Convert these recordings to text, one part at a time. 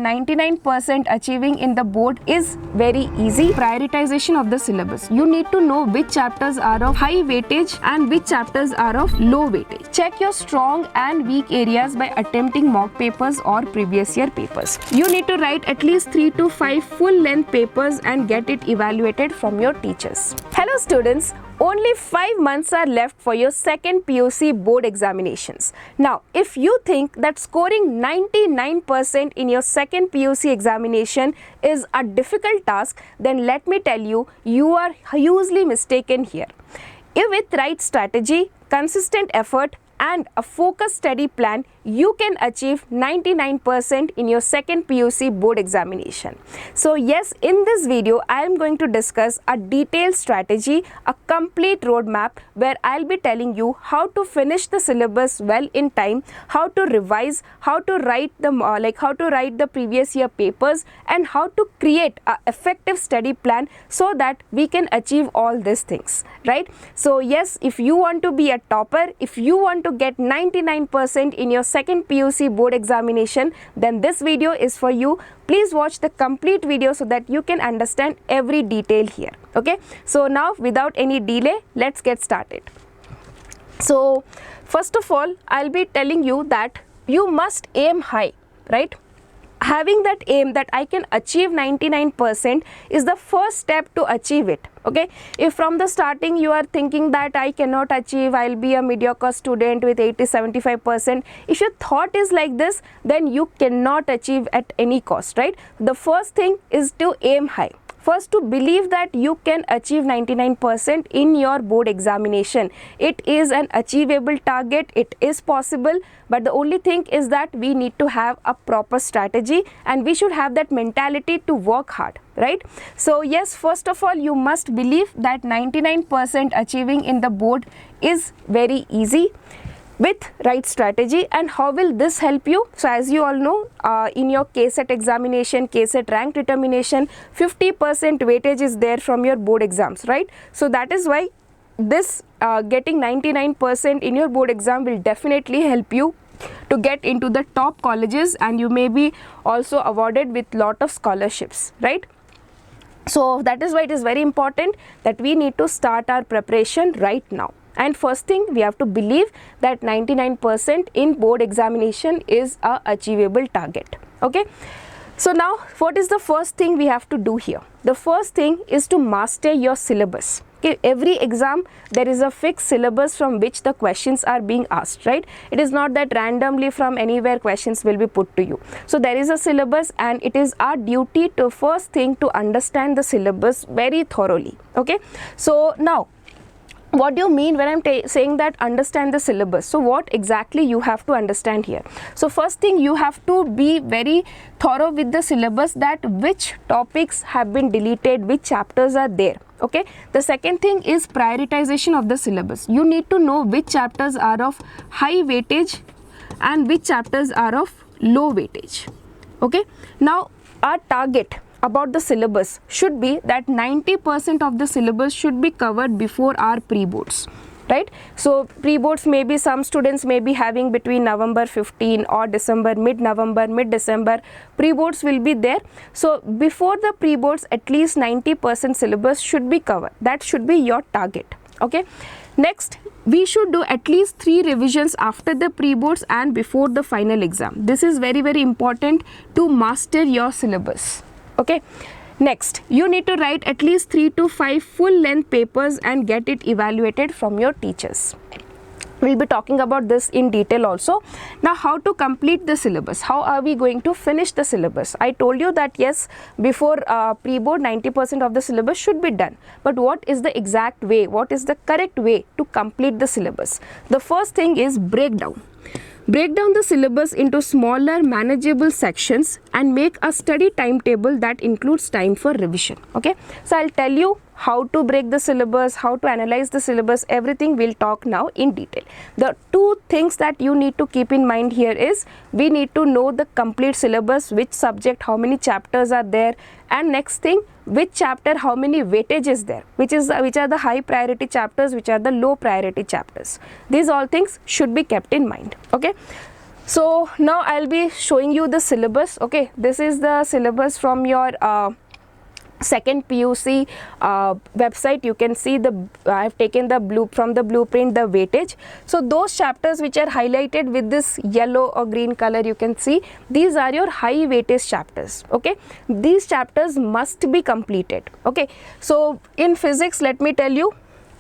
99% achieving in the board is very easy. Prioritization of the syllabus. You need to know which chapters are of high weightage and which chapters are of low weightage. Check your strong and weak areas by attempting mock papers or previous year papers. You need to write at least 3 to 5 full length papers and get it evaluated from your teachers. Hello students. Only 5 months are left for your second PUC board examinations. Now, if you think that scoring 99% in your second PUC examination is a difficult task, then let me tell you, you are hugely mistaken here. If with right strategy, consistent effort, and a focused study plan, you can achieve 99% in your second PUC board examination. So yes, in this video, I am going to discuss a detailed strategy, a complete roadmap where I'll be telling you how to finish the syllabus well in time, how to revise, how to write the previous year papers, and how to create an effective study plan so that we can achieve all these things, right? So yes, if you want to be a topper, if you want to get 99% in your second PUC board examination, then this video is for you. Please watch the complete video so that you can understand every detail here. Okay, so now without any delay, let's get started. So first of all, I'll be telling you that you must aim high, right? Having that aim that I can achieve 99% is the first step to achieve it. Okay, if from the starting you are thinking that I cannot achieve, I'll be a mediocre student with 80-75%, if your thought is like this, then you cannot achieve at any cost, right? The first thing is to aim high. First, to believe that you can achieve 99% in your board examination. It is an achievable target, it is possible, but the only thing is that we need to have a proper strategy and we should have that mentality to work hard, right? So yes, first of all, you must believe that 99% achieving in the board is very easy with right strategy. And how will this help you? So as you all know, in your KCET examination, KCET rank determination, 50% weightage is there from your board exams, right? So that is why this getting 99% in your board exam will definitely help you to get into the top colleges, and you may be also awarded with lot of scholarships, right? So that is why it is very important that we need to start our preparation right now. And first thing, we have to believe that 99% in board examination is a achievable target. Okay. So now, what is the first thing we have to do here? The first thing is to master your syllabus. Okay, every exam there is a fixed syllabus from which the questions are being asked, right? It is not that randomly from anywhere questions will be put to you. So there is a syllabus, and it is our duty to first thing to understand the syllabus very thoroughly. Okay. So now, what do you mean when I'm saying that understand the syllabus? So what exactly you have to understand here? So first thing, you have to be very thorough with the syllabus, that which topics have been deleted, which chapters are there. Okay. The second thing is prioritization of the syllabus. You need to know which chapters are of high weightage and which chapters are of low weightage. Okay. Now our target about the syllabus should be that 90% of the syllabus should be covered before our pre-boards, right? So pre-boards, maybe some students may be having between November 15 or December, mid-November, mid-December, pre-boards will be there. So before the pre-boards, at least 90% syllabus should be covered. That should be your target. Okay. Next, we should do at least 3 revisions after the pre-boards and before the final exam. This is very, very important to master your syllabus. Okay. Next, you need to write at least 3 to 5 full length papers and get it evaluated from your teachers. We'll be talking about this in detail also. Now, how to complete the syllabus? How are we going to finish the syllabus? I told you that yes, before pre-board 90% of the syllabus should be done. But what is the exact way? What is the correct way to complete the syllabus? The first thing is breakdown. Break down the syllabus into smaller manageable sections and make a study timetable that includes time for revision. Okay, so I'll tell you how to break the syllabus, how to analyze the syllabus, everything we'll talk now in detail. The 2 things that you need to keep in mind here is we need to know the complete syllabus, which subject, how many chapters are there, and next thing, which chapter, how many weightage is there, which are the high priority chapters, which are the low priority chapters. These all things should be kept in mind. Okay. So now I'll be showing you the syllabus. Okay, this is the syllabus from your second PUC website. You can see I have taken the from the blueprint the weightage. So those chapters which are highlighted with this yellow or green color, you can see these are your high weightage chapters. Okay, these chapters must be completed. Okay, so in physics, let me tell you,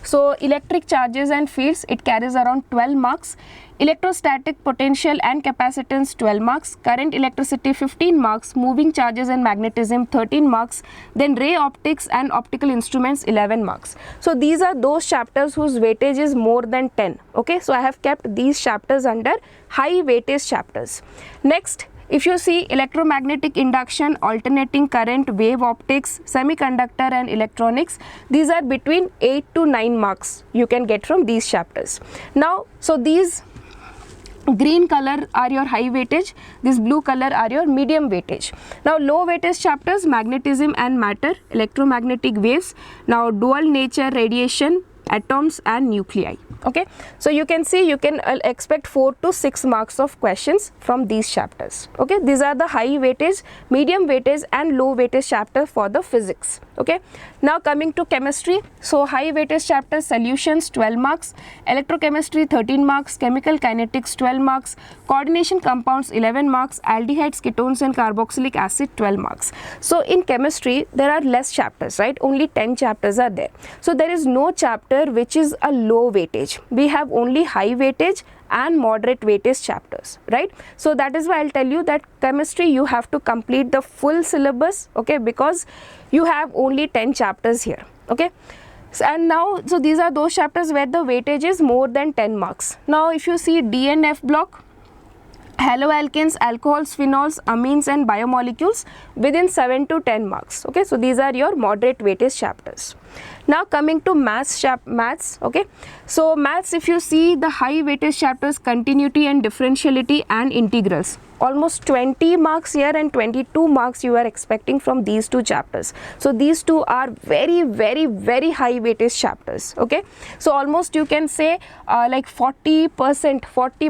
so electric charges and fields, it carries around 12 marks. Electrostatic potential and capacitance 12 marks, current electricity 15 marks, moving charges and magnetism 13 marks, then ray optics and optical instruments 11 marks. So these are those chapters whose weightage is more than 10. Okay, so I have kept these chapters under high weightage chapters. Next, if you see electromagnetic induction, alternating current, wave optics, semiconductor and electronics, these are between 8 to 9 marks you can get from these chapters. Now, so these green color are your high weightage, this blue color are your medium weightage. Now low weightage chapters, magnetism and matter, electromagnetic waves, now dual nature, radiation, atoms and nuclei. Okay, so you can see you can expect 4 to 6 marks of questions from these chapters. Okay, these are the high weightage, medium weightage and low weightage chapter for the physics. Okay, now coming to chemistry, so high weightage chapter solutions 12 marks, electrochemistry 13 marks, chemical kinetics 12 marks, coordination compounds 11 marks, aldehydes, ketones and carboxylic acid 12 marks. So in chemistry there are less chapters, right? Only 10 chapters are there. So there is no chapter which is a low weightage. We have only high weightage and moderate weightage chapters, right? So that is why I'll tell you that chemistry you have to complete the full syllabus, okay, because you have only 10 chapters here. Okay, so, and now so these are those chapters where the weightage is more than 10 marks. Now if you see D and F block, haloalkanes, alcohols, phenols, amines and biomolecules within 7 to 10 marks. Okay, so these are your moderate weightage chapters. Now coming to maths. Okay, so maths, if you see the high weightage chapters, continuity and differentiality and integrals, almost 20 marks here and 22 marks you are expecting from these two chapters. So these two are very high weightage chapters. Okay, so almost you can say like 40%, 40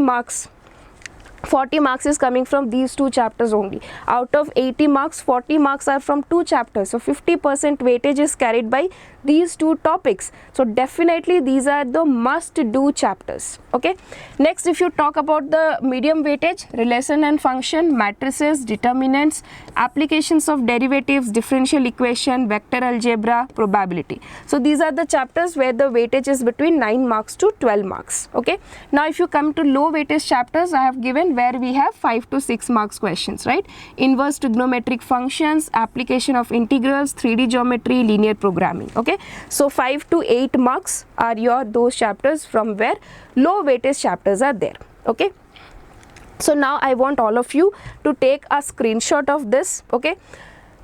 marks is coming from these two chapters only. Out of 80 marks, 40 marks are from two chapters. So 50% weightage is carried by these two topics. So definitely these are the must do chapters. Okay, next if you talk about the medium weightage, relation and function, matrices, determinants, applications of derivatives, differential equation, vector algebra, probability. So these are the chapters where the weightage is between 9 marks to 12 marks. Okay, now if you come to low weightage chapters, I have given where we have 5 to 6 marks questions, right? Inverse trigonometric functions, application of integrals, 3D geometry, linear programming. Okay, so 5 to 8 marks are your those chapters from where low weightage chapters are there. Okay, so now I want all of you to take a screenshot of this, okay,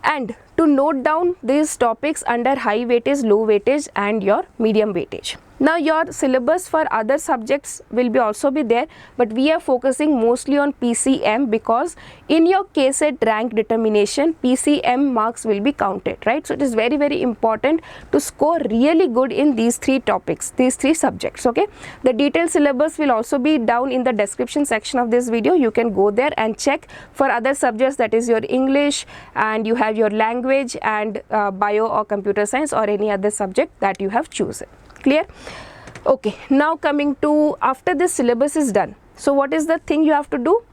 and to note down these topics under high weightage, low weightage and your medium weightage. Now your syllabus for other subjects will be also be there, but we are focusing mostly on PCM because in your KCET rank determination, PCM marks will be counted, right? So it is very important to score really good in these three topics, these three subjects. Okay, the detailed syllabus will also be down in the description section of this video. You can go there and check for other subjects, that is your English, and you have your language and bio or computer science or any other subject that you have chosen. Clear? Okay, now coming to after this syllabus is done, so what is the thing you have to do?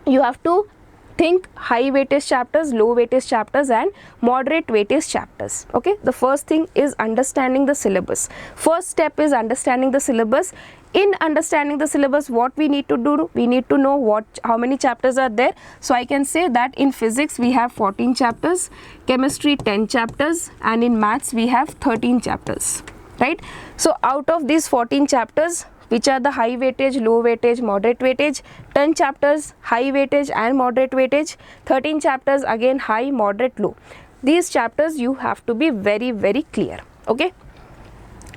You have to think high weightage chapters, low weightage chapters and moderate weightage chapters. Okay, the first thing is understanding the syllabus. First step is understanding the syllabus. In understanding the syllabus, what we need to do? We need to know how many chapters are there. So I can say that in physics we have 14 chapters, chemistry 10 chapters and in maths we have 13 chapters. Right, so out of these 14 chapters, which are the high weightage, low weightage, moderate weightage, 10 chapters high weightage and moderate weightage, 13 chapters again high, moderate, low. These chapters you have to be very clear. Okay,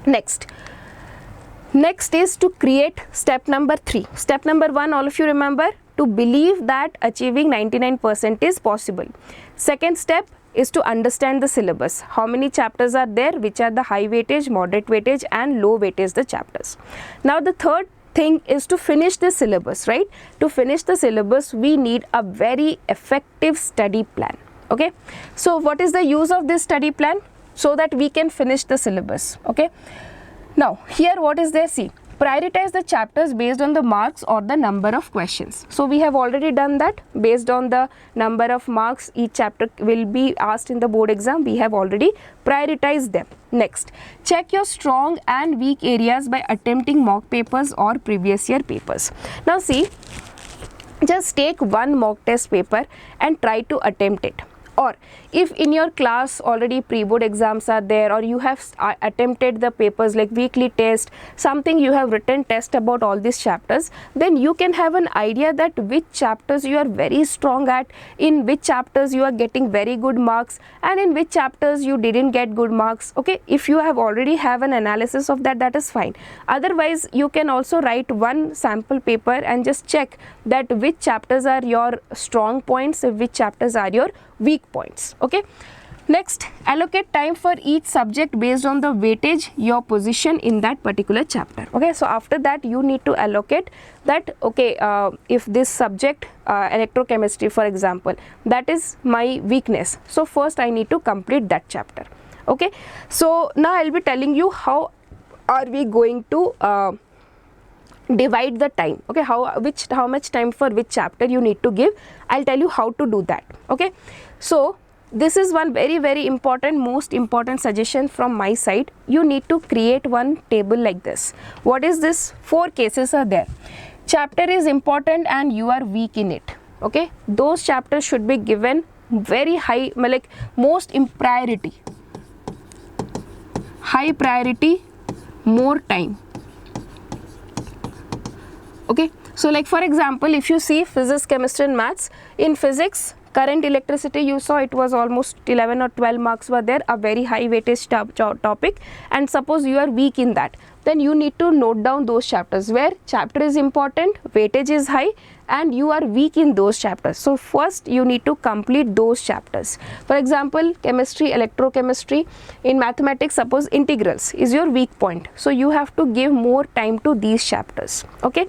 next is to create step number 3. Step number 1, all of you remember, to believe that achieving 99% is possible. Second step is to understand the syllabus. How many chapters are there, which are the high weightage, moderate weightage and low weightage the chapters. Now the third thing is to finish the syllabus, right? To finish the syllabus, we need a very effective study plan. Okay, so what is the use of this study plan? So that we can finish the syllabus. Okay, now here what is there? See, prioritize the chapters based on the marks or the number of questions. So we have already done that. Based on the number of marks each chapter will be asked in the board exam, we have already prioritized them. Next, check your strong and weak areas by attempting mock papers or previous year papers. Now see, just take one mock test paper and try to attempt it. Or if in your class already pre-board exams are there, or you have attempted the papers like weekly test, something you have written test about all these chapters, then you can have an idea that which chapters you are very strong at, in which chapters you are getting very good marks, and in which chapters you didn't get good marks. Okay, if you have already have an analysis of that, that is fine. Otherwise, you can also write one sample paper and just check that which chapters are your strong points, which chapters are your weak points. Okay, next, allocate time for each subject based on the weightage, your position in that particular chapter. Okay, so after that you need to allocate that. Okay, if this subject electrochemistry for example, that is my weakness, so first I need to complete that chapter. Okay, so now I'll be telling you how are we going to divide the time. Okay, how much time for which chapter you need to give. I'll tell you how to do that. Okay, so this is one very important, most important suggestion from my side. You need to create one table like this. What is this? 4 cases are there. Chapter is important and you are weak in it. Okay, those chapters should be given very high, like most in priority, high priority, more time. Okay, so like for example, if you see physics, chemistry and maths, in physics, current electricity, you saw it was almost 11 or 12 marks were there, a very high weightage topic, and suppose you are weak in that, then you need to note down those chapters where chapter is important, weightage is high, and you are weak in those chapters. So first you need to complete those chapters. For example, chemistry, electrochemistry. In mathematics, suppose integrals is your weak point, so you have to give more time to these chapters. Okay,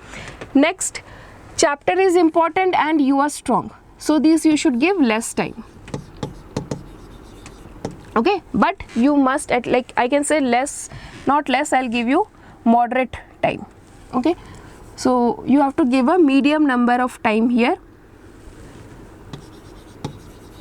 next, chapter is important and you are strong, so these you should give less time. Okay, but you must, at like I can say less, not less, I'll give you moderate time. Okay, so you have to give a medium number of time here.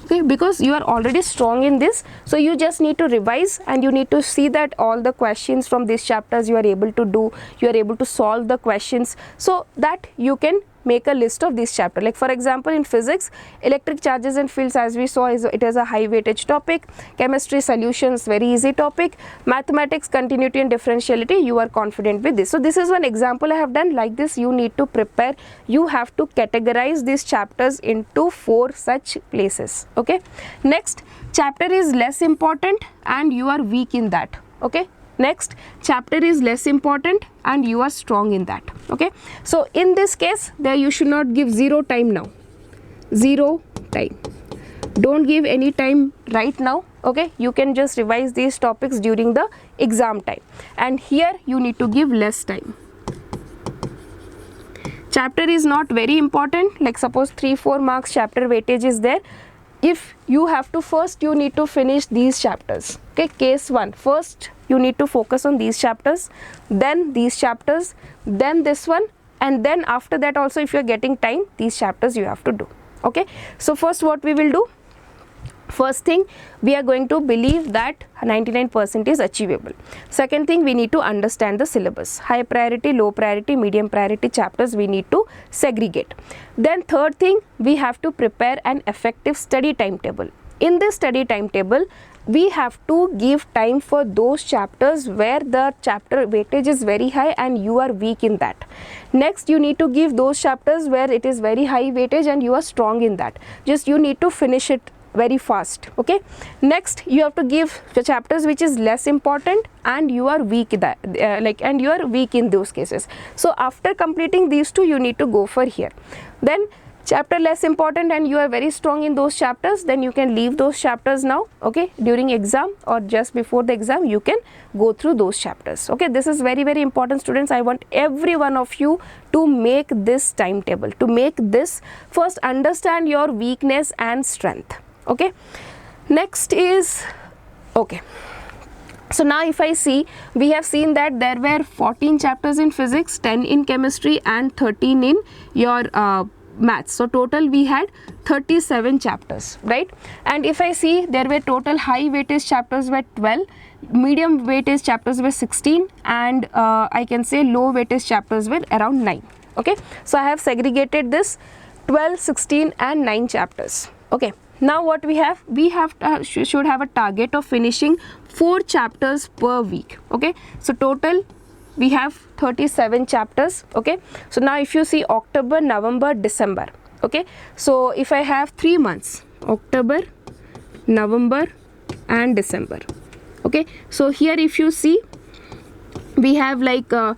Okay, because you are already strong in this, so you just need to revise and you need to see that all the questions from these chapters you are able to do, you are able to solve the questions, so that you can make a list of these chapters. Like for example, in physics, electric charges and fields, as we saw, it is a high weightage topic. Chemistry, solutions, very easy topic. Mathematics, continuity and differentiality, you are confident with this. So this is one example I have done. Like this you need to prepare, you have to categorize these chapters into 4 such places. Okay, next, chapter is less important and you are weak in that. Okay, next, chapter is less important and you are strong in that. Okay, so in this case, there you should not give 0 time now. 0 time. Don't give any time right now. Okay, you can just revise these topics during the exam time, and here you need to give less time. Chapter is not very important, like suppose 3-4 marks chapter weightage is there. If you have to, first you need to finish these chapters. Okay, case 1, first you need to focus on these chapters, then these chapters, then this one, and then after that also, if you are getting time, these chapters you have to do. Okay, so first what we will do, first thing, we are going to believe that 99% is achievable. Second thing, we need to understand the syllabus. High priority, low priority, medium priority chapters we need to segregate. Then third thing, we have to prepare an effective study timetable. In this study timetable, we have to give time for those chapters where the chapter weightage is very high and you are weak in that. Next, you need to give those chapters where it is very high weightage and you are strong in that. Just you need to finish it very fast. Okay, next you have to give the chapters which is less important and you are weak in that, and you are weak in those cases. So after completing these two, you need to go for here. Then chapter less important and you are very strong in those chapters, then you can leave those chapters now, okay, during exam or just before the exam you can go through those chapters. Okay, this is very, very important, students. I want every one of you to make this timetable, to make this, first understand your weakness and strength. Okay, next is, okay, so now if I see, we have seen that there were 14 chapters in physics, 10 in chemistry and 13 in your maths. So total we had 37 chapters, right? And if I see, there were total high weightage chapters were 12, medium weightage chapters were 16, and I can say low weightage chapters were around 9. Okay, so I have segregated this 12, 16 and 9 chapters. Okay, now what we have should have a target of finishing 4 chapters per week. Okay, so total we have 37 chapters. Okay, so now if you see October, November, December, okay, so if I have 3 months, October, November and December, okay, so here if you see, we have like 4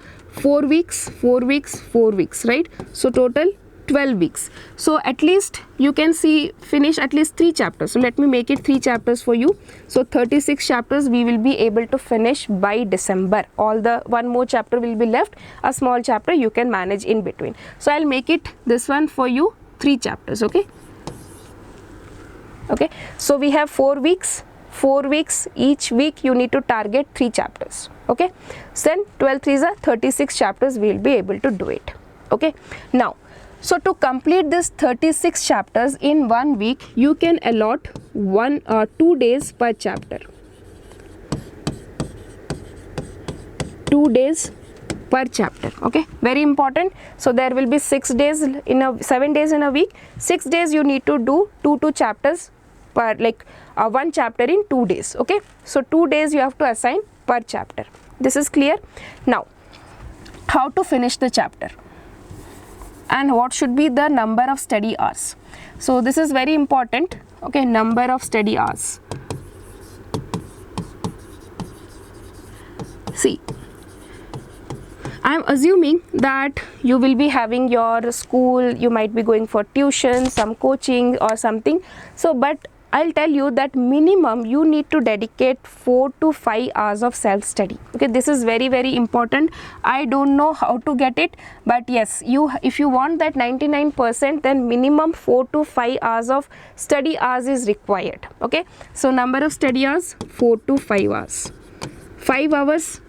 weeks, 4 weeks, 4 weeks, right? So total 12 weeks. So at least you can see finish at least 3 chapters. So let me make it 3 chapters for you. So 36 chapters we will be able to finish by December. All the one more chapter will be left, a small chapter you can manage in between. So I'll make it this one for you 3 chapters. Okay, okay, so we have 4 weeks, 4 weeks, each week you need to target 3 chapters. Okay, so then 12 3s are 36 chapters we will be able to do it. Okay, now so to complete this 36 chapters in 1 week, you can allot 2 days per chapter. 2 days per chapter. Okay, very important. So there will be 7 days in a week. 6 days you need to do 2 chapters per, like 1 chapter in 2 days. Okay, so 2 days you have to assign per chapter. This is clear. Now how to finish the chapter and what should be the number of study hours. So this is very important. Okay, number of study hours. See, I am assuming that you will be having your school, you might be going for tuition, some coaching or something. So but I'll tell you that minimum you need to dedicate 4 to 5 hours of self-study. Okay, this is very, very important. I don't know how to get it, but yes, if you want that 99%, then minimum 4 to 5 hours of study hours is required. Okay, so number of study hours 4 to 5 hours. 5 hours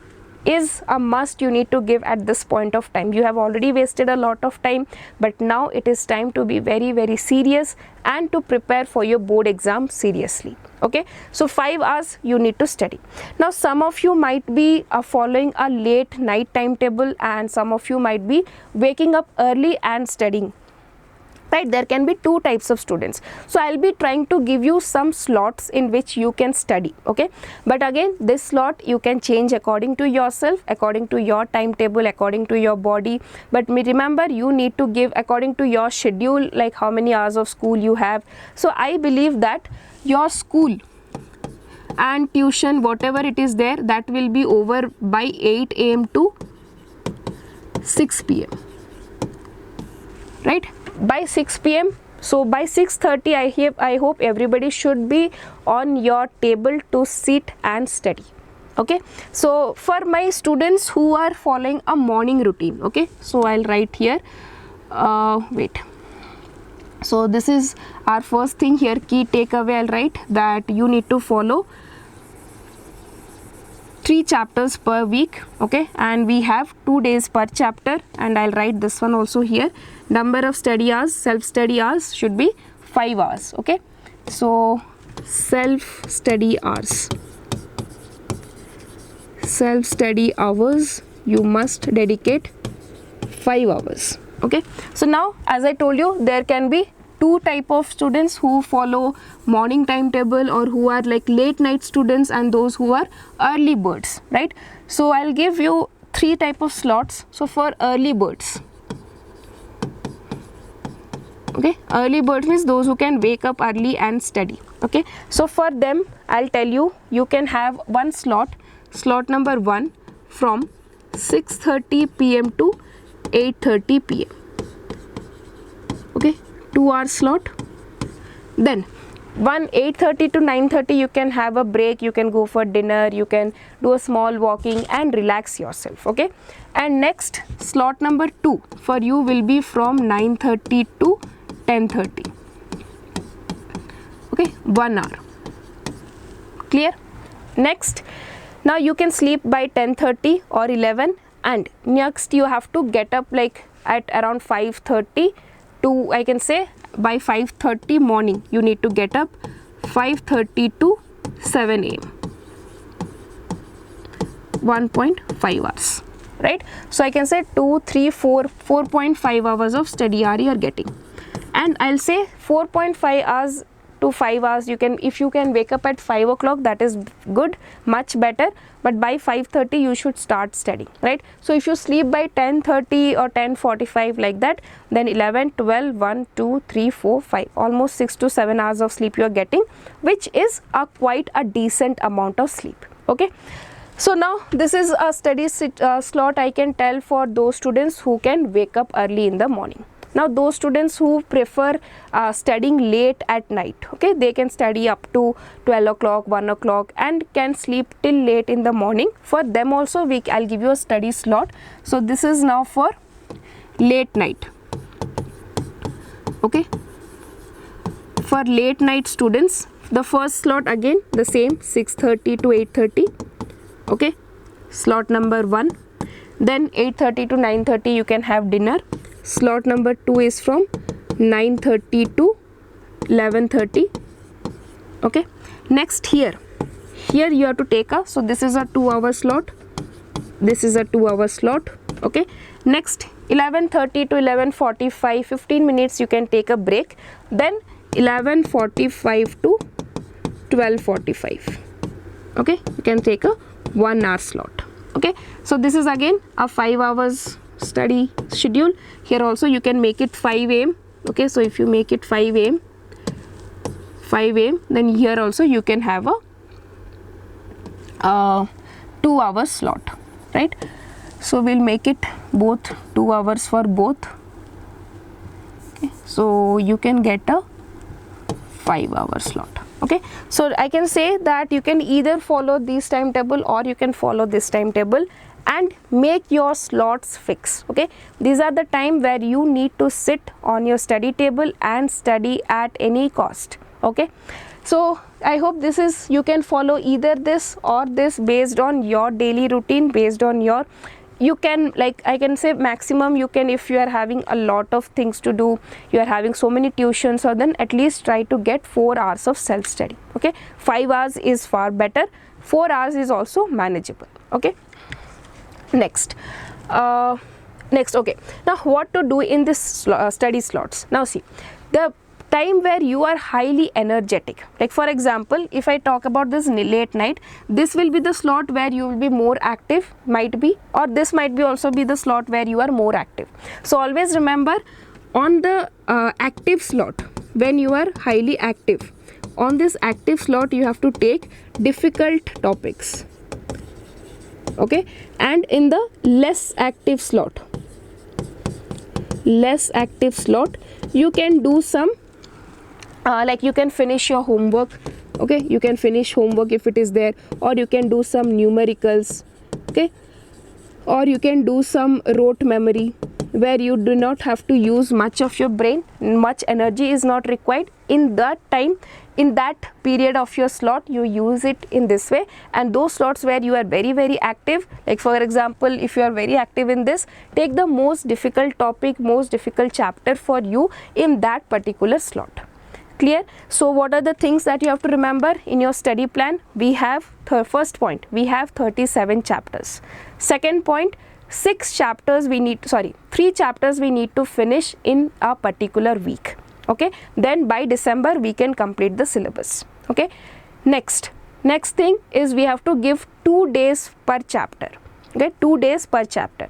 is a must you need to give at this point of time. You have already wasted a lot of time, but now it is time to be very, very serious and to prepare for your board exam seriously. Okay, so 5 hours you need to study. Now some of you might be following a late night timetable and some of you might be waking up early and studying. Right, there can be 2 types of students. So I'll be trying to give you some slots in which you can study. Okay, but again this slot you can change according to yourself, according to your timetable, according to your body. But remember, you need to give according to your schedule, like how many hours of school you have. So I believe that your school and tuition, whatever it is there, that will be over by 8 AM to 6 PM, right? By 6 PM. So by 6:30 I hope everybody should be on your table to sit and study. Okay, so for my students who are following a morning routine, okay, so I'll write here, wait, so this is our first thing here, key takeaway. I'll write that you need to follow 3 chapters per week. Okay, and we have 2 days per chapter, and I'll write this one also here. Number of study hours, self-study hours should be 5 hours. Okay, so self-study hours, self-study hours you must dedicate 5 hours. Okay, so now as I told you, there can be 2 type of students who follow morning timetable or who are like late night students and those who are early birds, right? So I'll give you 3 type of slots. So for early birds, okay, early birds means those who can wake up early and study. Okay, so for them I'll tell you, you can have one slot number 1 from 6:30 PM to 8:30 PM. Okay, 2-hour slot. Then 8:30 to 9:30 you can have a break, you can go for dinner, you can do a small walking and relax yourself, okay. And next slot number 2 for you will be from 9:30 to 10:30, okay, 1 hour. Clear? Next, now you can sleep by 10:30 or 11, and next you have to get up like at around 5:30 to, I can say, by 5:30 morning you need to get up, 5:30 to 7 a.m. 1.5 hours, right? So I can say 4.5 hours of study hour you are getting. And I'll say 4.5 hours to 5 hours you can, if you can wake up at 5 o'clock, that is good, much better, but by 5:30 you should start studying, right? So if you sleep by 10:30 or 10:45 like that, then 11, 12, 1, 2, 3, 4, 5, almost 6 to 7 hours of sleep you are getting, which is quite a decent amount of sleep, okay. So now this is a study slot I can tell for those students who can wake up early in the morning. Now those students who prefer studying late at night, okay, they can study up to 12 o'clock, 1 o'clock and can sleep till late in the morning. For them also I'll give you a study slot. So this is now for late night, okay. For late night students, the first slot again the same, 6:30 to 8:30, okay, slot number 1. Then 8:30 to 9:30 you can have dinner. Slot number 2 is from 9:30 to 11:30, okay. Next here you have to take a, so this is a 2-hour slot, this is a 2-hour slot, okay. Next 11:30 to 11:45, 15 minutes you can take a break. Then 11:45 to 12:45, okay, you can take a 1 hour slot, okay. So this is again a 5 hours study schedule. Here also you can make it 5 a.m, okay. So if you make it 5 a.m, then here also you can have a 2-hour slot, right? So we'll make it both 2 hours for both, okay. So you can get a 5-hour slot, okay. So I can say that you can either follow this timetable or you can follow this timetable and make your slots fix, okay. These are the time where you need to sit on your study table and study at any cost, okay. So I hope this is, you can follow either this or this based on your daily routine, based on your, you can, like I can say maximum you can, if you are having a lot of things to do, you are having so many tuitions, or then at least try to get 4 hours of self study, okay. 5 hours is far better, 4 hours is also manageable, okay. Next, okay, now what to do in this study slots. Now see, the time where you are highly energetic, like for example if I talk about this late night, this will be the slot where you will be more active, might be, or this might be also be the slot where you are more active. So always remember, on the active slot, when you are highly active, on this active slot you have to take difficult topics, okay. And in the less active slot you can do some like you can finish your homework, okay, you can finish homework if it is there, or you can do some numericals, okay, or you can do some rote memory where you do not have to use much of your brain, much energy is not required. In that time, in that period of your slot, you use it in this way. And those slots where you are very active, like for example if you are very active in this, take the most difficult topic, most difficult chapter for you in that particular slot. Clear? So what are the things that you have to remember in your study plan? We have first point, we have 37 chapters. Second point, 3 chapters we need to finish in a particular week, okay. Then by December we can complete the syllabus, okay. Next thing is we have to give 2 days per chapter, okay, 2 days per chapter.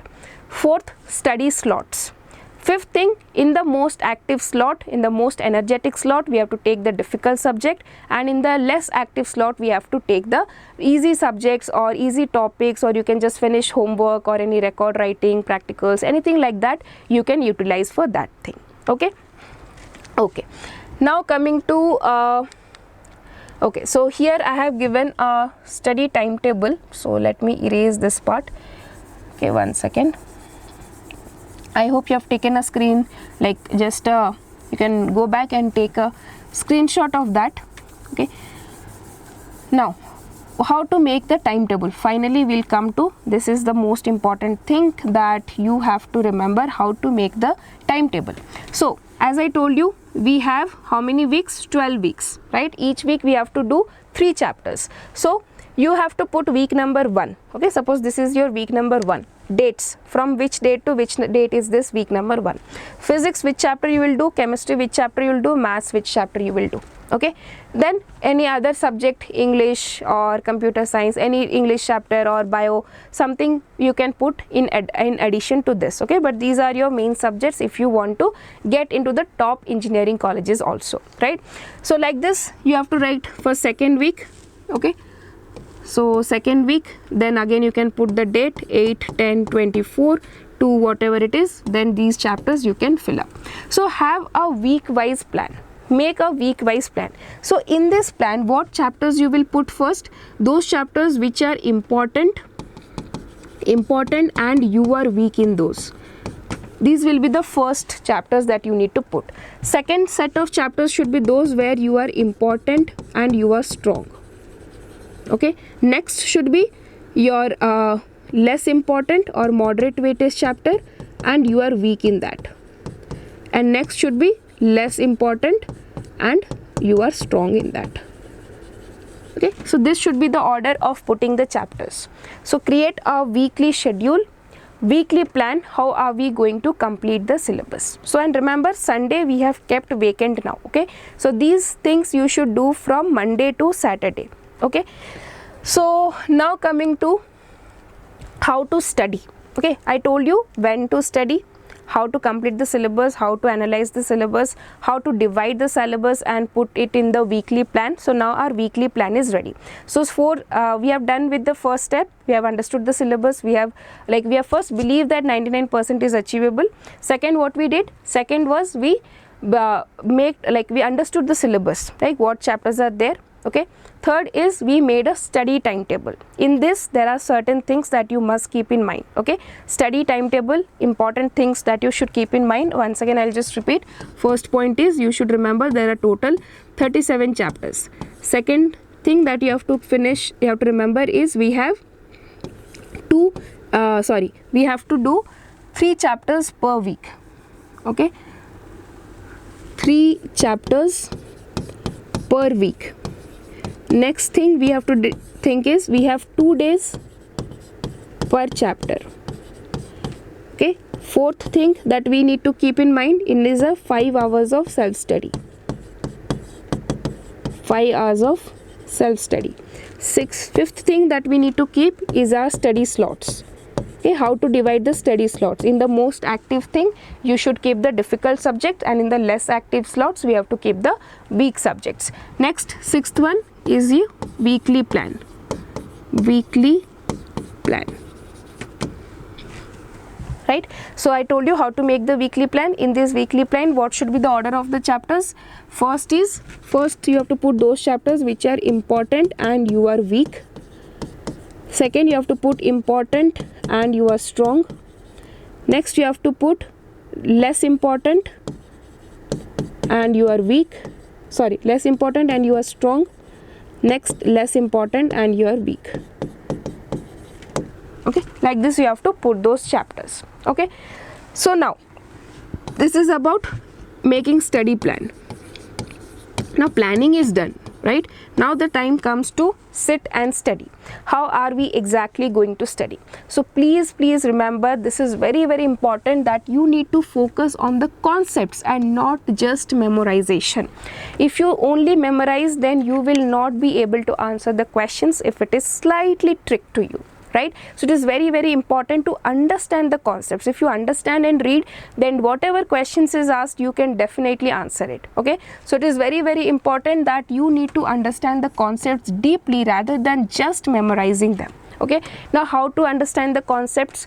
Fourth, study slots. Fifth thing, in the most active slot, in the most energetic slot, we have to take the difficult subject, and in the less active slot we have to take the easy subjects or easy topics, or you can just finish homework or any record writing, practicals, anything like that you can utilize for that thing, okay. Okay, now coming to okay, so here I have given a study timetable, so let me erase this part. Okay, one second. I hope you have taken a screen, like just you can go back and take a screenshot of that. Okay, now how to make the timetable. Finally we'll come to, this is the most important thing that you have to remember, how to make the timetable. So as I told you, we have how many weeks? 12 weeks, right? Each week we have to do 3 chapters. So you have to put week number 1. Okay, suppose this is your week number 1. Dates, from which date to which date is this week number 1. Physics, which chapter you will do. Chemistry, which chapter you will do. Maths, which chapter you will do. Okay, then any other subject, English or computer science, any English chapter or bio, something you can put in addition to this. Okay, but these are your main subjects if you want to get into the top engineering colleges also, right? So like this you have to write for second week. Okay, so second week, then again you can put the date 8, 10, 24 to whatever it is, then these chapters you can fill up. So have a week wise plan. Make a week wise plan. So in this plan, what chapters you will put first? Those chapters which are important and you are weak in those. These will be the first chapters that you need to put. Second set of chapters should be those where you are important and you are strong. Okay, next should be your less important or moderate weightage chapter and you are weak in that. And next should be less important and you are strong in that. Okay, so this should be the order of putting the chapters. So create a weekly schedule, weekly plan, how are we going to complete the syllabus. So and remember, Sunday we have kept vacant now. Okay, so these things you should do from Monday to Saturday. Okay, so now coming to how to study. Okay, I told you when to study, how to complete the syllabus, how to analyze the syllabus, how to divide the syllabus and put it in the weekly plan. So now our weekly plan is ready. So we have done with the first step. We have understood the syllabus. We have first believed that 99% is achievable. Second, what we did? Second was we understood the syllabus, like what chapters are there. Okay, third is we made a study timetable. In this there are certain things that you must keep in mind. Okay, study timetable, important things that you should keep in mind. Once again I'll just repeat. First point is you should remember there are total 37 chapters. Second thing that you have to remember is we have to do 3 chapters per week. Okay, 3 chapters per week. Next thing we have to think is we have 2 days per chapter. Okay, fourth thing that we need to keep in mind is a 5 hours of self-study. 5 hours of self-study. Fifth thing that we need to keep is our study slots. Okay, how to divide the study slots. In the most active thing you should keep the difficult subject, and in the less active slots we have to keep the weak subjects. Next, sixth one is the weekly plan. Weekly plan. Right, so I told you how to make the weekly plan. In this weekly plan, what should be the order of the chapters? First you have to put those chapters which are important and you are weak. Second, you have to put important and you are strong. Next, you have to put less important and you are weak. Less important and you are strong. Next, less important and you are weak. Okay, like this you have to put those chapters. Okay, so now this is about making study plan. Now planning is done, right? Now the time comes to sit and study. How are we exactly going to study? So please remember, this is very important that you need to focus on the concepts and not just memorization. If you only memorize, then you will not be able to answer the questions if it is slightly tricked to you. Right, so it is very important to understand the concepts. If you understand and read, then whatever questions is asked, you can definitely answer it. Okay, so it is very important that you need to understand the concepts deeply rather than just memorizing them. Okay, now how to understand the concepts?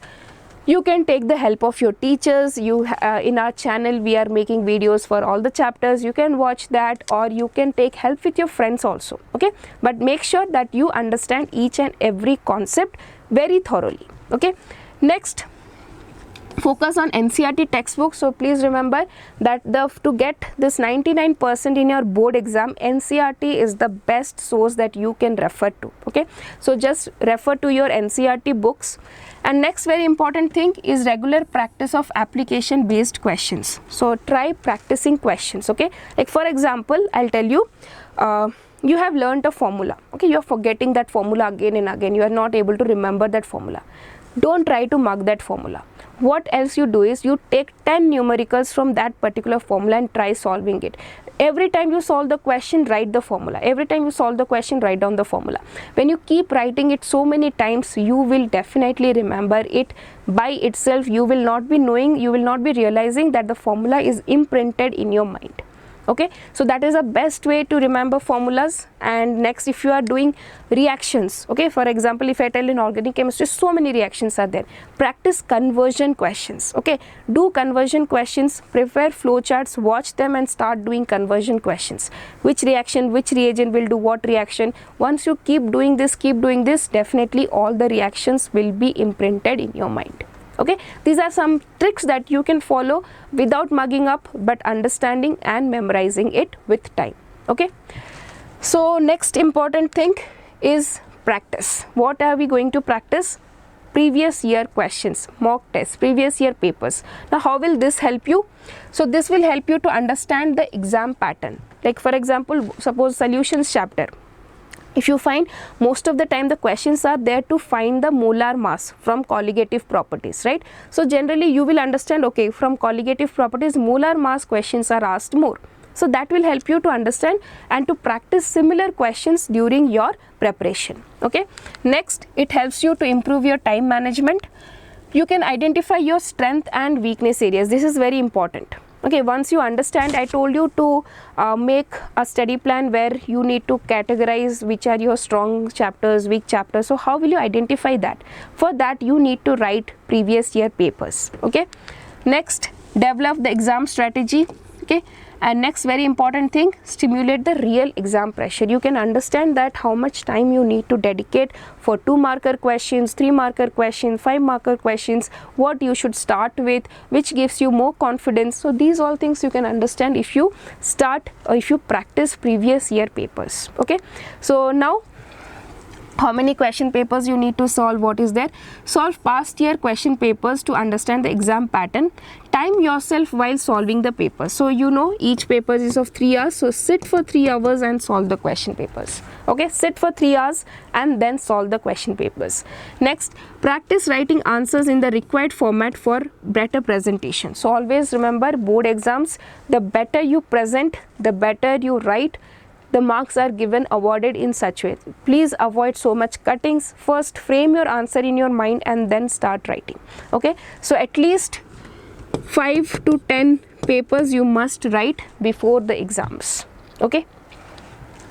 You can take the help of your teachers. In our channel we are making videos for all the chapters. You can watch that, or you can take help with your friends also. Okay, but make sure that you understand each and every concept very thoroughly. Okay, next, focus on NCERT textbook. So please remember that to get this 99% in your board exam, NCERT is the best source that you can refer to. Okay, so just refer to your NCERT books. And next very important thing is regular practice of application based questions. So try practicing questions. Okay, like for example, I'll tell you, you have learned a formula. Okay, you are forgetting that formula again and again. You are not able to remember that formula. Don't try to mug that formula. What else you do is you take 10 numericals from that particular formula and try solving it. Every time you solve the question, write the formula. Every time you solve the question, write down the formula. When you keep writing it so many times, you will definitely remember it by itself. You will not be knowing, you will not be realizing that the formula is imprinted in your mind. Okay, so that is the best way to remember formulas. And next, if you are doing reactions, okay, for example, if I tell in organic chemistry, so many reactions are there, practice conversion questions. Okay, do conversion questions, prepare flowcharts, watch them and start doing conversion questions. Which reaction, which reagent will do what reaction. Once you keep doing this, definitely all the reactions will be imprinted in your mind. Okay, these are some tricks that you can follow without mugging up, but understanding and memorizing it with time. Okay, so next important thing is practice. What are we going to practice? Previous year questions, mock tests, previous year papers. Now how will this help you? So this will help you to understand the exam pattern. Like for example, suppose solutions chapter. If you find most of the time the questions are there to find the molar mass from colligative properties, right? So generally you will understand, okay, from colligative properties molar mass questions are asked more. So that will help you to understand and to practice similar questions during your preparation. Okay, next, it helps you to improve your time management. You can identify your strength and weakness areas. This is very important. Okay, once you understand, I told you to make a study plan where you need to categorize which are your strong chapters, weak chapters. So how will you identify that? For that you need to write previous year papers. Okay, next, develop the exam strategy. Okay, and next very important thing, stimulate the real exam pressure. You can understand that how much time you need to dedicate for 2-marker questions, 3-marker questions, 5-marker questions, what you should start with, which gives you more confidence. So these all things you can understand if you start or if you practice previous year papers. Okay, so now how many question papers you need to solve? What is there? Solve past year question papers to understand the exam pattern. Time yourself while solving the paper. So you know each paper is of 3 hours. So sit for 3 hours and solve the question papers. Okay, sit for 3 hours and then solve the question papers. Next, practice writing answers in the required format for better presentation. So always remember, board exams, the better you present, the better you write, the marks are given, awarded in such way. Please avoid so much cuttings. First frame your answer in your mind and then start writing. Okay, so at least 5 to 10 papers you must write before the exams. Okay,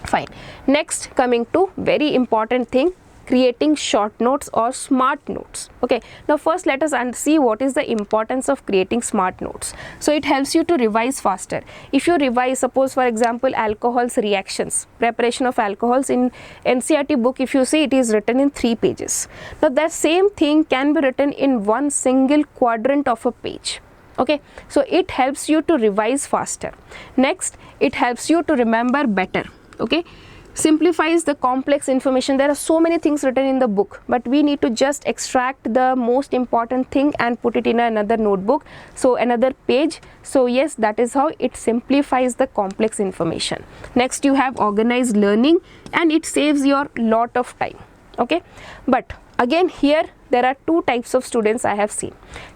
fine. Next, coming to very important thing, creating short notes or smart notes. Okay, now first let us see what is the importance of creating smart notes. So it helps you to revise faster. If you revise, suppose for example alcohols reactions, preparation of alcohols in NCERT book, if you see, it is written in 3 pages. Now that same thing can be written in one single quadrant of a page. Okay, so it helps you to revise faster. Next, it helps you to remember better. Okay, simplifies the complex information. There are so many things written in the book, but we need to just extract the most important thing and put it in another notebook, so another page. So yes, that is how it simplifies the complex information. Next, you have organized learning and it saves your lot of time. Okay, but again here there are 2 types of students I have seen.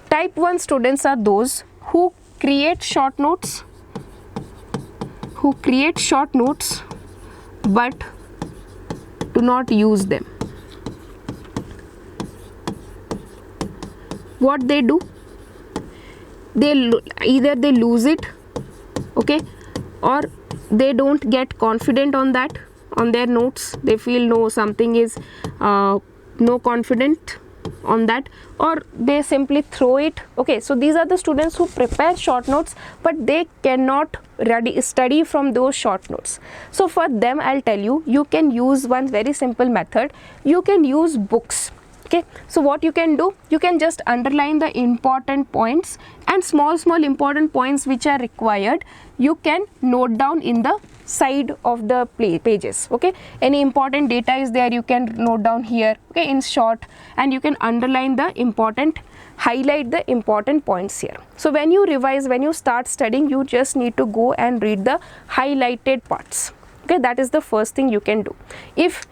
Type 1 students are those who create short notes, but do not use them. What they do? Either they lose it, okay, or they don't get confident on that, on their notes. They feel no, something is no confident, on that, or they simply throw it. Okay, so these are the students who prepare short notes but they cannot study from those short notes. So for them, I'll tell you, you can use one very simple method. You can use books. Okay, so what you can do, you can just underline the important points, and small important points which are required you can note down in the side of the pages. Okay, any important data is there, you can note down here, okay, in short, and you can underline the important, highlight the important points here. So when you revise, when you start studying, you just need to go and read the highlighted parts. Okay, that is the first thing you can do. If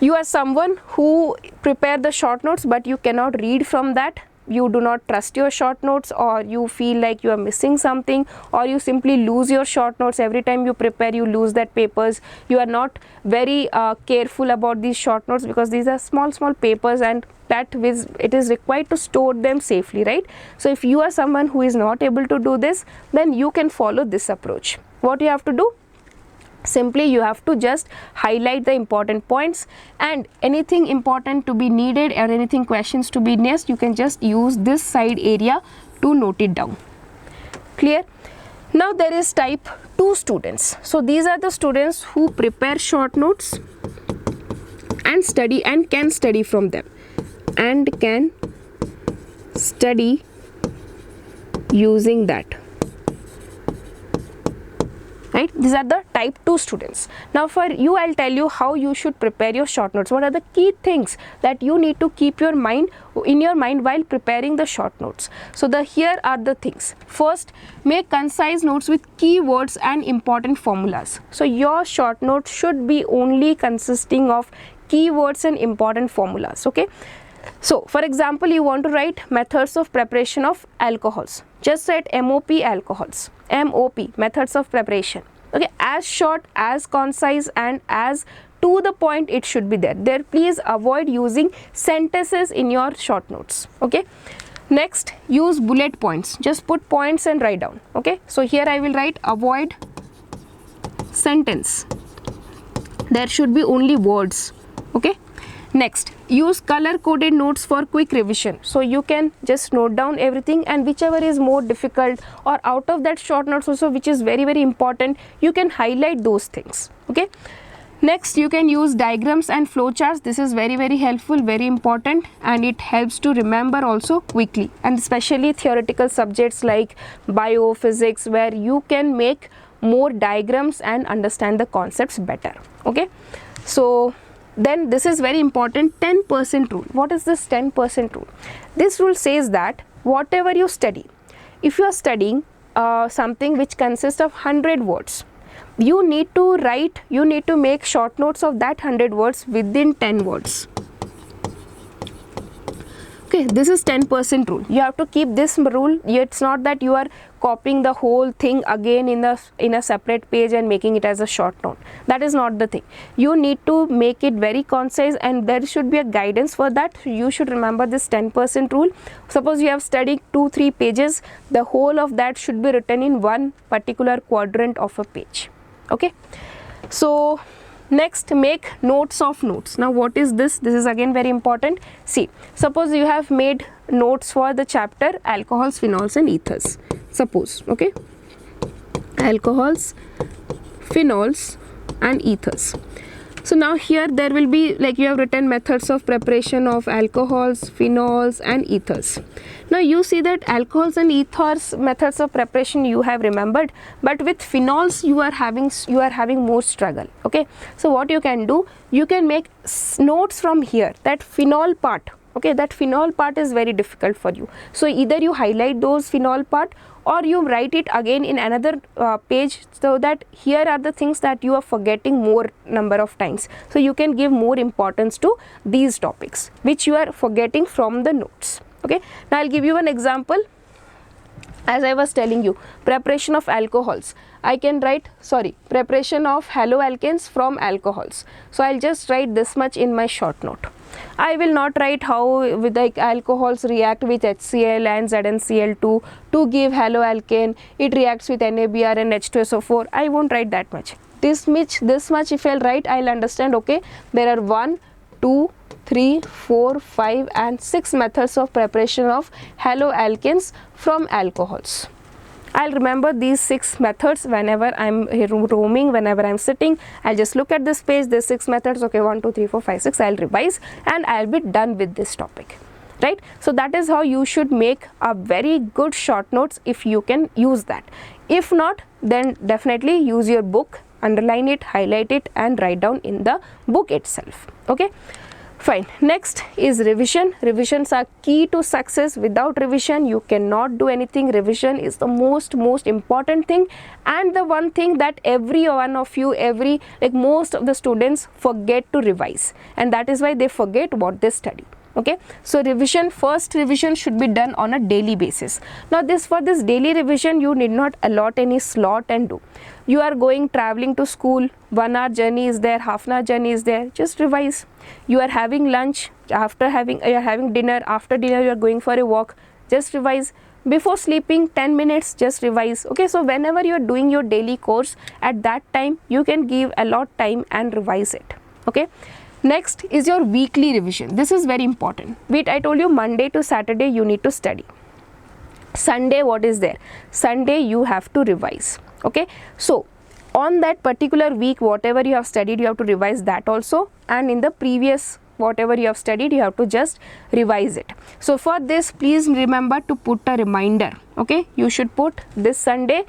you are someone who prepare the short notes but you cannot read from that, you do not trust your short notes, or you feel like you are missing something, or you simply lose your short notes every time you prepare, you lose that papers, you are not very careful about these short notes because these are small papers and that it is required to store them safely, right? So if you are someone who is not able to do this, then you can follow this approach. What you have to do? Simply you have to just highlight the important points, and anything important to be needed or anything questions to be next, you can just use this side area to note it down. Clear? Now there is type 2 students. So these are the students who prepare short notes and study and can study from them and can study using that. Right? These are the type 2 students. Now for you, I'll tell you how you should prepare your short notes. What are the key things that you need to keep in your mind while preparing the short notes? So here are the things. First, make concise notes with keywords and important formulas. So your short notes should be only consisting of keywords and important formulas. Okay. So for example, you want to write methods of preparation of alcohols. Just write MOP alcohols. MOP, methods of preparation. Okay, as short, as concise and as to the point it should be there. Please avoid using sentences in your short notes. Okay. Next, use bullet points. Just put points and write down. Okay. So here I will write avoid sentence. There should be only words. Okay. Next, use color coded notes for quick revision. So you can just note down everything, and whichever is more difficult or out of that short notes also which is very important, you can highlight those things. Okay. Next, you can use diagrams and flowcharts. This is very helpful, very important, and it helps to remember also quickly, and especially theoretical subjects like biophysics, where you can make more diagrams and understand the concepts better. Okay. So then this is very important, 10% rule. What is this 10% rule? This rule says that whatever you study, if you are studying something which consists of 100 words, you need to make short notes of that 100 words within 10 words. Okay, this is 10% rule. You have to keep this rule. It's not that you are copying the whole thing again in a separate page and making it as a short note. That is not the thing. You need to make it very concise, and there should be a guidance for that. You should remember this 10% rule. Suppose you have studied 2-3 pages, the whole of that should be written in one particular quadrant of a page. Okay. So next, make notes of notes. Now what is this? This is again very important. See, suppose you have made notes for the chapter alcohols, phenols and ethers. Suppose, okay, alcohols, phenols and ethers. So now here there will be, like, you have written methods of preparation of alcohols, phenols and ethers. Now you see that alcohols and ethers methods of preparation you have remembered, but with phenols you are having more struggle. Okay, so what you can do, you can make notes from here, that phenol part. Okay, that phenol part is very difficult for you. So either you highlight those phenol part, or you write it again in another page, so that here are the things that you are forgetting more number of times. So you can give more importance to these topics which you are forgetting from the notes. Okay, now I'll give you an example. As I was telling you, preparation of alcohols, I can write, preparation of haloalkanes from alcohols. So I'll just write this much in my short note. I will not write how with like alcohols react with HCl and ZnCl2 to give haloalkane. It reacts with NaBr and H2SO4. I won't write that much. This much if I'll write, I'll understand, okay, there are 1, 2, 2, 3, 4, 5 and 6 methods of preparation of haloalkanes from alcohols. I'll remember these 6 methods whenever I'm roaming, whenever I'm sitting. I'll just look at this page, there's 6 methods, okay, 1, 2, 3, 4, 5, 6, I'll revise and I'll be done with this topic, right? So that is how you should make a very good short notes if you can use that. If not, then definitely use your book, underline it, highlight it and write down in the book itself, okay? Fine. Next is revision. Revisions are key to success. Without revision, you cannot do anything. Revision is the most important thing and the one thing that every one of you, most of the students forget to revise, and that is why they forget what they study. Okay, so first revision should be done on a daily basis. Now for this daily revision, you need not allot any slot and do. You are traveling to school, 1 hour journey is there, half an hour journey is there, just revise. You are having lunch, you are having dinner, after dinner you are going for a walk, just revise. Before sleeping 10 minutes, just revise. Okay, so whenever you are doing your daily course, at that time you can allot time and revise it. Okay. Next is your weekly revision. This is very important. I told you Monday to Saturday you need to study. Sunday, what is there? Sunday you have to revise. Okay, so on that particular week, whatever you have studied, you have to revise that also, and in the previous whatever you have studied, you have to just revise it. So for this, please remember to put a reminder. Okay, you should put this Sunday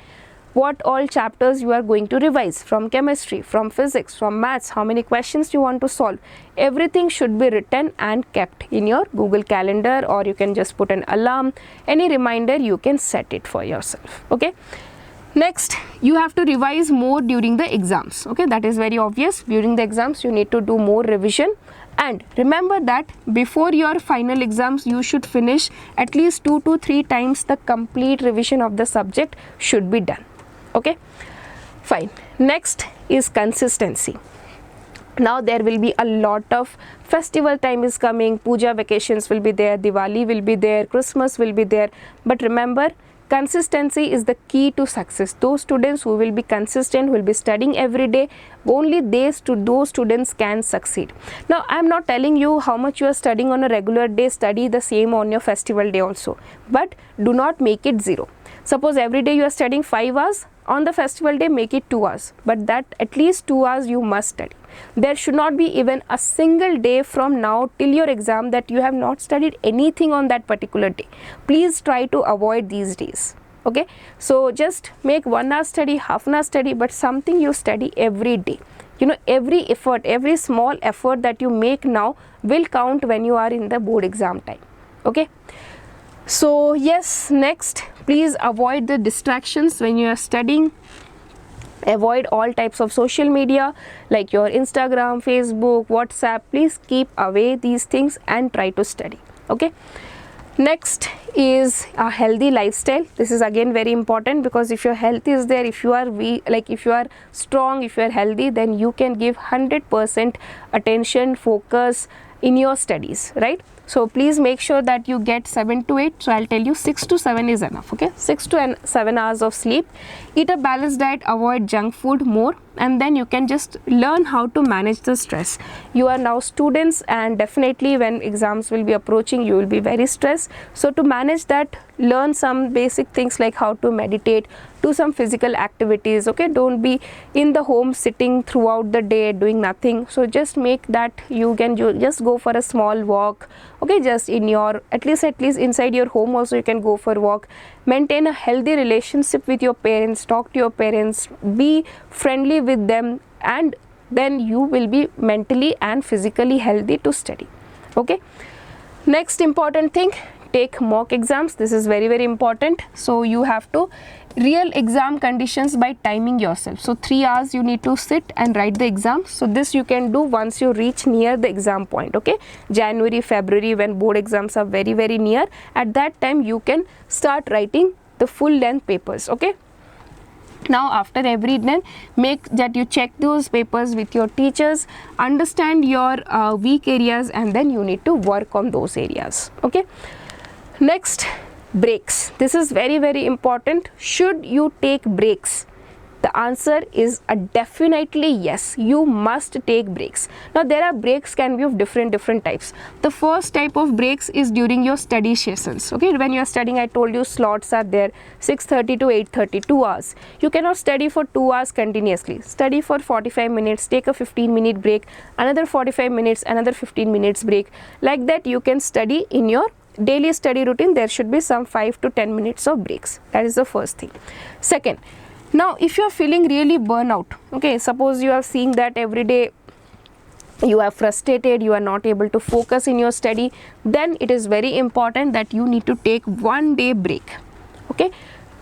what all chapters you are going to revise, from chemistry, from physics, from maths, how many questions you want to solve. Everything should be written and kept in your Google Calendar, or you can just put an alarm. Any reminder you can set it for yourself. Okay. Next, you have to revise more during the exams. Okay, that is very obvious. During the exams, you need to do more revision. And remember that before your final exams, you should finish at least 2 to 3 times the complete revision of the subject should be done. Okay, fine. Next is consistency. Now there will be a lot of festival time is coming, puja vacations will be there, Diwali will be there, Christmas will be there. But remember, consistency is the key to success. Those students who will be consistent, who will be studying every day, only those students can succeed. Now I am not telling you how much you are studying on a regular day, study the same on your festival day also, but do not make it 0. Suppose every day you are studying 5 hours, on the festival day make it 2 hours, but that at least 2 hours you must study. There should not be even a single day from now till your exam that you have not studied anything on that particular day. Please try to avoid these days. Okay, so just make 1 hour study, half an hour study, but something you study every day. You know, every effort, every small effort that you make now will count when you are in the board exam time. Okay. So yes, next, please avoid the distractions when you are studying. Avoid all types of social media like your Instagram, Facebook, WhatsApp. Please keep away these things and try to study. Okay. Next is a healthy lifestyle. This is again very important, because if your health is there, if you are if you are strong, if you are healthy, then you can give 100% attention, focus in your studies, right? So please make sure that you get 7 to 8. So I'll tell you 6 to 7 is enough. Okay, 6 to 7 hours of sleep. Eat a balanced diet, avoid junk food more, and then you can just learn how to manage the stress. You are now students, and definitely when exams will be approaching, you will be very stressed. So to manage that, learn some basic things like how to meditate, do some physical activities. Okay, don't be in the home sitting throughout the day doing nothing. So just make that you just go for a small walk. Okay, just in your at least inside your home also you can go for a walk. Maintain a healthy relationship with your parents, talk to your parents, be friendly with them, and then you will be mentally and physically healthy to study. Okay, next important thing, take mock exams. This is very, very important. So you have to real exam conditions by timing yourself. So 3 hours you need to sit and write the exam. So this you can do once you reach near the exam point. Okay, January, February, when board exams are very, very near, at that time you can start writing the full length papers. Okay, now after every day, make that you check those papers with your teachers, understand your weak areas, and then you need to work on those areas. Okay, next, breaks. This is very, very important. Should you take breaks? The answer is a definitely yes. You must take breaks. Now there are breaks can be of different types. The first type of breaks is during your study sessions. Okay, when you are studying, I told you slots are there, 6:30 to 8:30, 2 hours. You cannot study for 2 hours continuously. Study for 45 minutes, take a 15-minute break, another 45 minutes, another 15 minutes break. Like that you can study in your daily study routine. There should be some 5 to 10 minutes of breaks. That is the first thing. Second, now if you are feeling really burnout, okay, suppose you are seeing that every day you are frustrated, you are not able to focus in your study, then it is very important that you need to take 1 day break. Okay,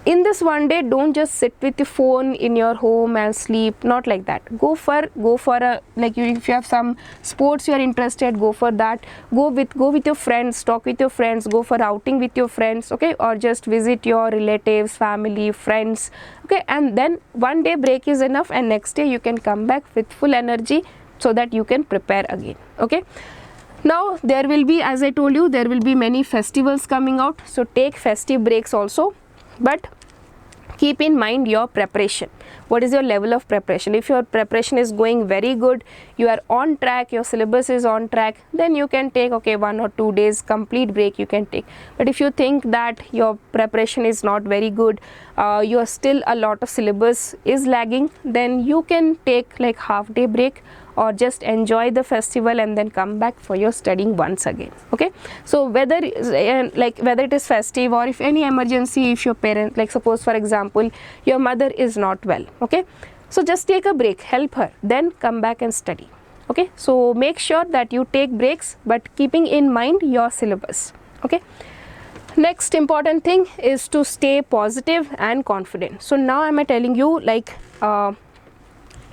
in this 1 day, don't just sit with the phone in your home and sleep, not like that. Go for a, like, if you have some sports you are interested, go for that. Go with your friends, talk with your friends, go for outing with your friends, okay, or just visit your relatives, family, friends, okay, and then 1 day break is enough, and next day you can come back with full energy so that you can prepare again. Okay, now there will be, as I told you, there will be many festivals coming out, so take festive breaks also, but keep in mind your preparation. What is your level of preparation? If your preparation is going very good, you are on track, your syllabus is on track, then you can take, okay, 1 or 2 days complete break you can take. But if you think that your preparation is not very good, you are still a lot of syllabus is lagging, then you can take like half-day break, or just enjoy the festival and then come back for your studying once again. Okay, so whether it is festive or if any emergency, if your parent, like suppose for example your mother is not well, okay, so just take a break, help her, then come back and study. Okay, so make sure that you take breaks, but keeping in mind your syllabus. Okay, next important thing is to stay positive and confident. So now I am telling you, like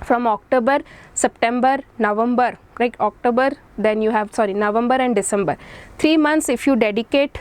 from October, September, November, right? October, then you have, November and December. 3 months if you dedicate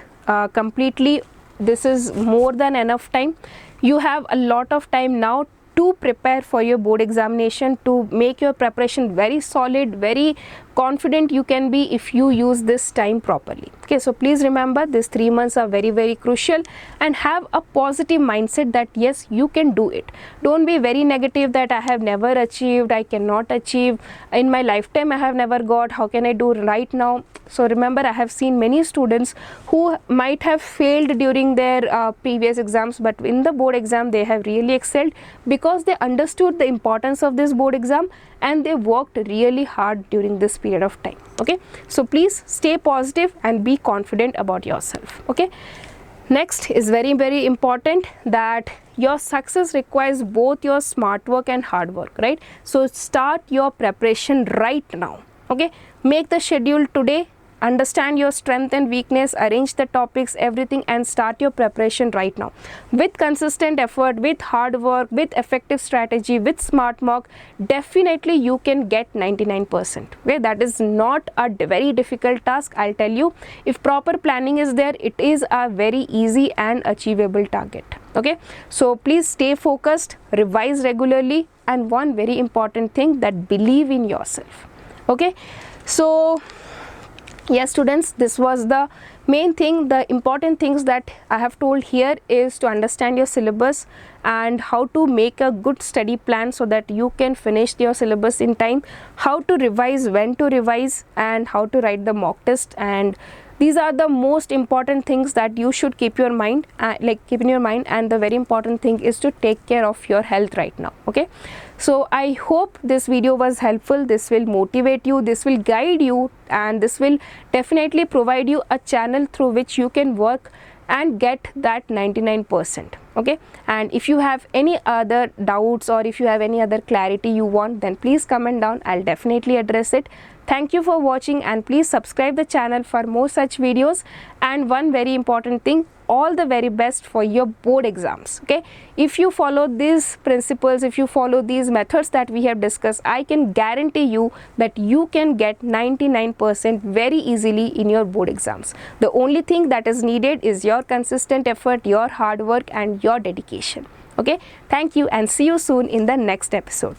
completely, this is more than enough time. You have a lot of time now to prepare for your board examination, to make your preparation very solid, very confident you can be if you use this time properly. Okay, so please remember these 3 months are very crucial, and have a positive mindset that yes, you can do it. Don't be very negative that I have never achieved, I cannot achieve, in my lifetime I have never got, how can I do right now? So remember, I have seen many students who might have failed during their previous exams, but in the board exam they have really excelled because they understood the importance of this board exam and they worked really hard during this period of time. Okay, so please stay positive and be confident about yourself. Okay, next is very important, that your success requires both your smart work and hard work, right? So start your preparation right now. Okay, make the schedule today, understand your strength and weakness, arrange the topics, everything, and start your preparation right now. With consistent effort, with hard work, with effective strategy, with smart work, definitely you can get 99%. Okay, that is not a very difficult task, I'll tell you. If proper planning is there, it is a very easy and achievable target. Okay, so please stay focused, revise regularly, and one very important thing, that believe in yourself. Okay, so yes students, this was the main thing. The important things that I have told here is to understand your syllabus and how to make a good study plan so that you can finish your syllabus in time, how to revise, when to revise, and how to write the mock test. And these are the most important things that you should keep your mind, keep in your mind. And the very important thing is to take care of your health right now. Okay, so I hope this video was helpful. This will motivate you, this will guide you, and this will definitely provide you a channel through which you can work and get that 99%. Okay, and if you have any other doubts or if you have any other clarity you want, then please comment down, I'll definitely address it. Thank you for watching, and please subscribe the channel for more such videos. And one very important thing, all the very best for your board exams. Okay, if you follow these principles, if you follow these methods that we have discussed, I can guarantee you that you can get 99% very easily in your board exams. The only thing that is needed is your consistent effort, your hard work, and your dedication. Okay, thank you, and see you soon in the next episode.